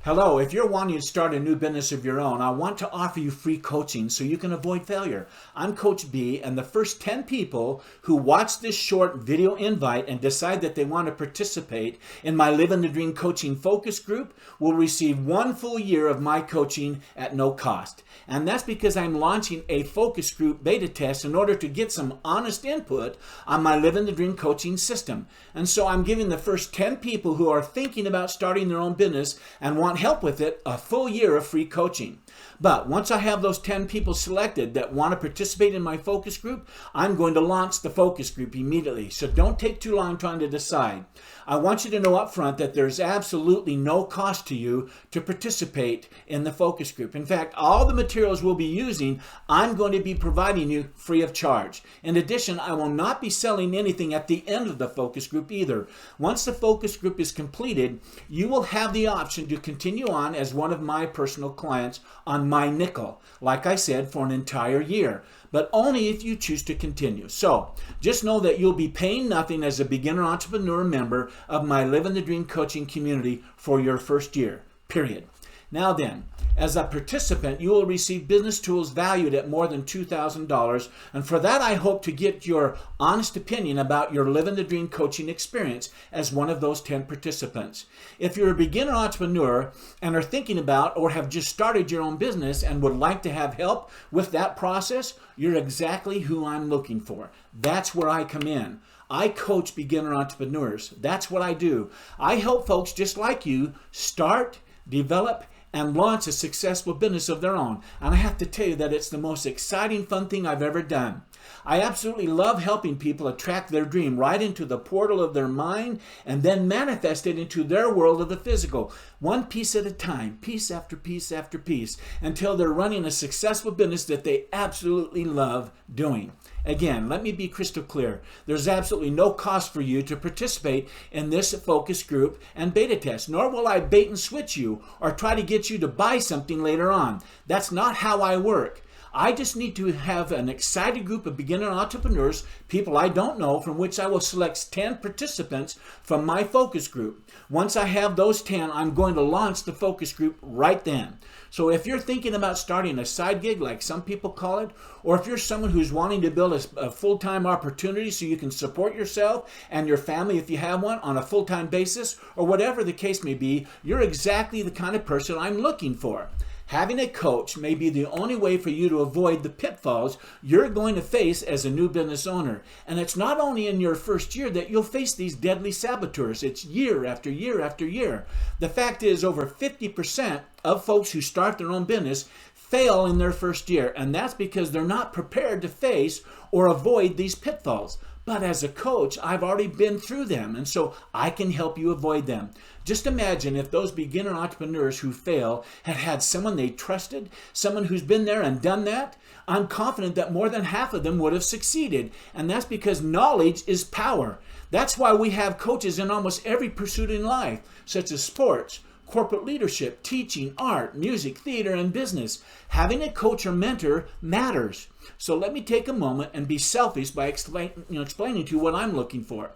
Hello, if you're wanting to start a new business of your own, I want to offer you free coaching so you can avoid failure. I'm Coach B, and the first 10 people who watch this short video invite and decide that they want to participate in my Livin the Dream coaching focus group will receive 1 full year of my coaching at no cost. And that's because I'm launching a focus group beta test in order to get some honest input on my Livin the Dream coaching system. And so I'm giving the first 10 people who are thinking about starting their own business and want help with it a full year of free coaching. But once I have those 10 people selected that want to participate in my focus group, I'm going to launch the focus group immediately. So don't take too long trying to decide. I want you to know up front that there's absolutely no cost to you to participate in the focus group. In fact, all the materials we'll be using, I'm going to be providing you free of charge. In addition, I will not be selling anything at the end of the focus group either. Once the focus group is completed, you will have the option to continue on as one of my personal clients on my nickel, like I said, for an entire year, but only if you choose to continue. So just know that you'll be paying nothing as a beginner entrepreneur member of my Livin the Dream coaching community for your first year, period. Now then, as a participant, you will receive business tools valued at more than $2,000, and for that I hope to get your honest opinion about your Livin the Dream coaching experience as one of those 10 participants. If you're a beginner entrepreneur and are thinking about or have just started your own business and would like to have help with that process, you're exactly who I'm looking for. That's where I come in. I coach beginner entrepreneurs. That's what I do. I help folks just like you start, develop, and launch a successful business of their own. And I have to tell you that it's the most exciting, fun thing I've ever done. I absolutely love helping people attract their dream right into the portal of their mind and then manifest it into their world of the physical, one piece at a time, piece after piece after piece, until they're running a successful business that they absolutely love doing. Again, let me be crystal clear. There's absolutely no cost for you to participate in this focus group and beta test, nor will I bait and switch you or try to get you to buy something later on. That's not how I work. I just need to have an excited group of beginner entrepreneurs, people I don't know, from which I will select 10 participants from my focus group. Once I have those 10, I'm going to launch the focus group right then. So if you're thinking about starting a side gig, like some people call it, or if you're someone who's wanting to build a full-time opportunity so you can support yourself and your family if you have one on a full-time basis, or whatever the case may be, you're exactly the kind of person I'm looking for. Having a coach may be the only way for you to avoid the pitfalls you're going to face as a new business owner. And it's not only in your first year that you'll face these deadly saboteurs. It's year after year after year. The fact is, over 50% of folks who start their own business fail in their first year. And that's because they're not prepared to face or avoid these pitfalls. But as a coach, I've already been through them, and so I can help you avoid them. Just imagine if those beginner entrepreneurs who fail had had someone they trusted, someone who's been there and done that. I'm confident that more than half of them would have succeeded, and that's because knowledge is power. That's why we have coaches in almost every pursuit in life, such as sports, corporate leadership, teaching, art, music, theater, and business. Having a coach or mentor matters. So let me take a moment and be selfish by explaining to you what I'm looking for.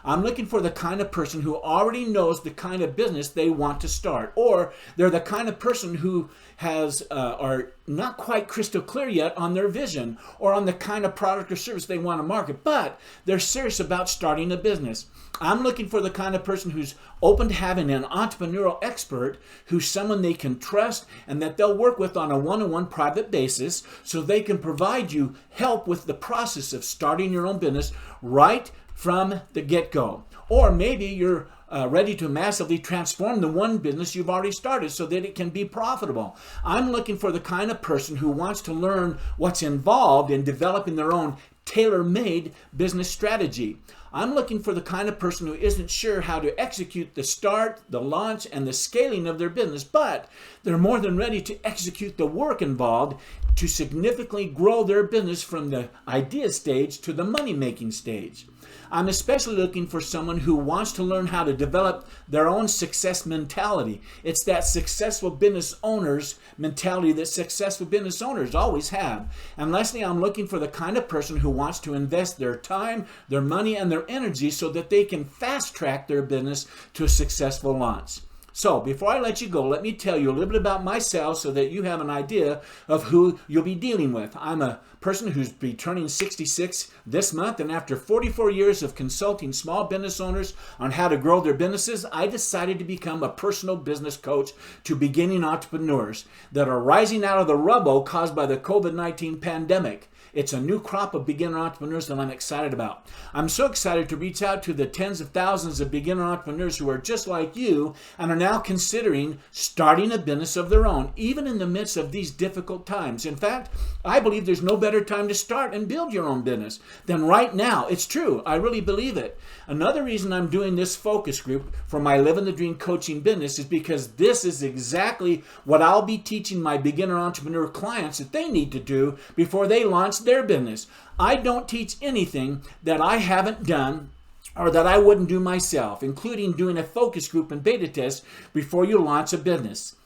I'm looking for the kind of person who already knows the kind of business they want to start, or they're the kind of person who are not quite crystal clear yet on their vision or on the kind of product or service they want to market, but they're serious about starting a business. I'm looking for the kind of person who's open to having an entrepreneurial expert, who's someone they can trust and that they'll work with on a one-on-one private basis so they can provide you help with the process of starting your own business right from the get-go. Or maybe you're ready to massively transform the one business you've already started so that it can be profitable. I'm looking for the kind of person who wants to learn what's involved in developing their own tailor-made business strategy. I'm looking for the kind of person who isn't sure how to execute the start, the launch, and the scaling of their business, but they're more than ready to execute the work involved to significantly grow their business from the idea stage to the money-making stage. I'm especially looking for someone who wants to learn how to develop their own success mentality. It's that successful business owners mentality that successful business owners always have. And lastly, I'm looking for the kind of person who wants to invest their time, their money, and their energy so that they can fast track their business to a successful launch. So before I let you go, let me tell you a little bit about myself so that you have an idea of who you'll be dealing with. I'm a person who's be turning 66 this month, and after 44 years of consulting small business owners on how to grow their businesses, I decided to become a personal business coach to beginning entrepreneurs that are rising out of the rubble caused by the COVID-19 pandemic. It's a new crop of beginner entrepreneurs that I'm excited about. I'm so excited to reach out to the tens of thousands of beginner entrepreneurs who are just like you and are now considering starting a business of their own, even in the midst of these difficult times. In fact, I believe there's no better time to start and build your own business than right now. It's true. I really believe it. Another reason I'm doing this focus group for my Livin the Dream coaching business is because this is exactly what I'll be teaching my beginner entrepreneur clients that they need to do before they launch their business. I don't teach anything that I haven't done or that I wouldn't do myself, including doing a focus group and beta test before you launch a business.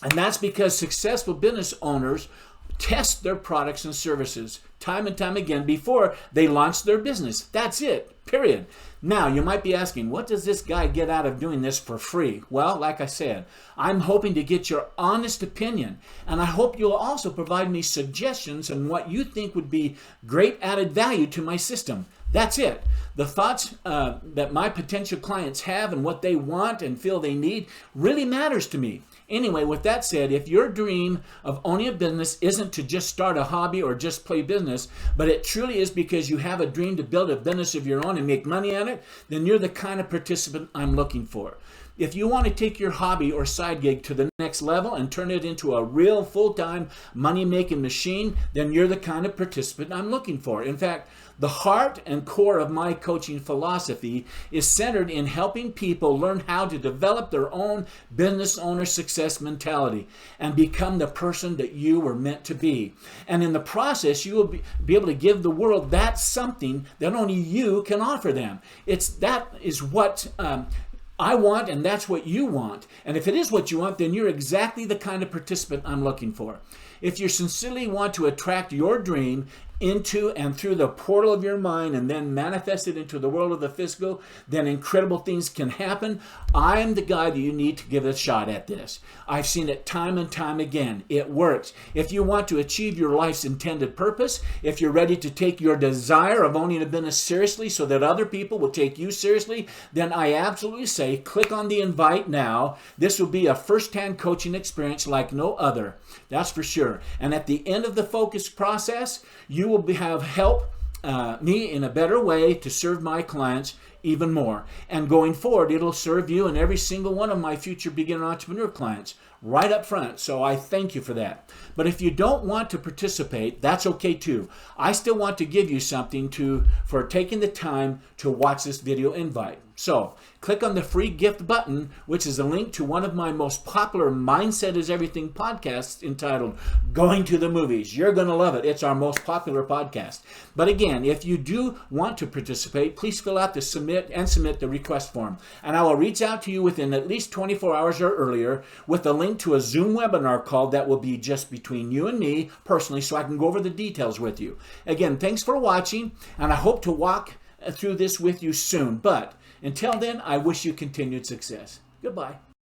And that's because successful business owners test their products and services time and time again before they launch their business. That's it, period. Now, you might be asking, what does this guy get out of doing this for free? Well, like I said, I'm hoping to get your honest opinion, and I hope you'll also provide me suggestions on what you think would be great added value to my system. That's it. The thoughts that my potential clients have and what they want and feel they need really matters to me. Anyway, with that said, if your dream of owning a business isn't to just start a hobby or just play business, but it truly is because you have a dream to build a business of your own and make money at it, then you're the kind of participant I'm looking for. If you want to take your hobby or side gig to the next level and turn it into a real full-time money-making machine, then you're the kind of participant I'm looking for. In fact, the heart and core of my coaching philosophy is centered in helping people learn how to develop their own business owner success mentality and become the person that you were meant to be. And in the process, you will be able to give the world that something that only you can offer them. That is what I want, and that's what you want. And if it is what you want, then you're exactly the kind of participant I'm looking for. If you sincerely want to attract your dream into and through the portal of your mind and then manifest it into the world of the physical, then incredible things can happen. I am the guy that you need to give a shot at this. I've seen it time and time again. It works. If you want to achieve your life's intended purpose, if you're ready to take your desire of owning a business seriously so that other people will take you seriously, then I absolutely say click on the invite now. This will be a first-hand coaching experience like no other. That's for sure. And at the end of the focus process, you will have help me in a better way to serve my clients even more. And going forward, it'll serve you and every single one of my future beginner entrepreneur clients right up front. So I thank you for that. But if you don't want to participate, that's okay too. I still want to give you something for taking the time to watch this video invite. So click on the free gift button, which is a link to one of my most popular Mindset is Everything podcasts entitled Going to the Movies. You're going to love it. It's our most popular podcast. But again, if you do want to participate, please fill out the submit the request form. And I will reach out to you within at least 24 hours or earlier with a link to a Zoom webinar call that will be just between you and me personally so I can go over the details with you. Again, thanks for watching, and I hope to walk through this with you soon. But until then, I wish you continued success. Goodbye.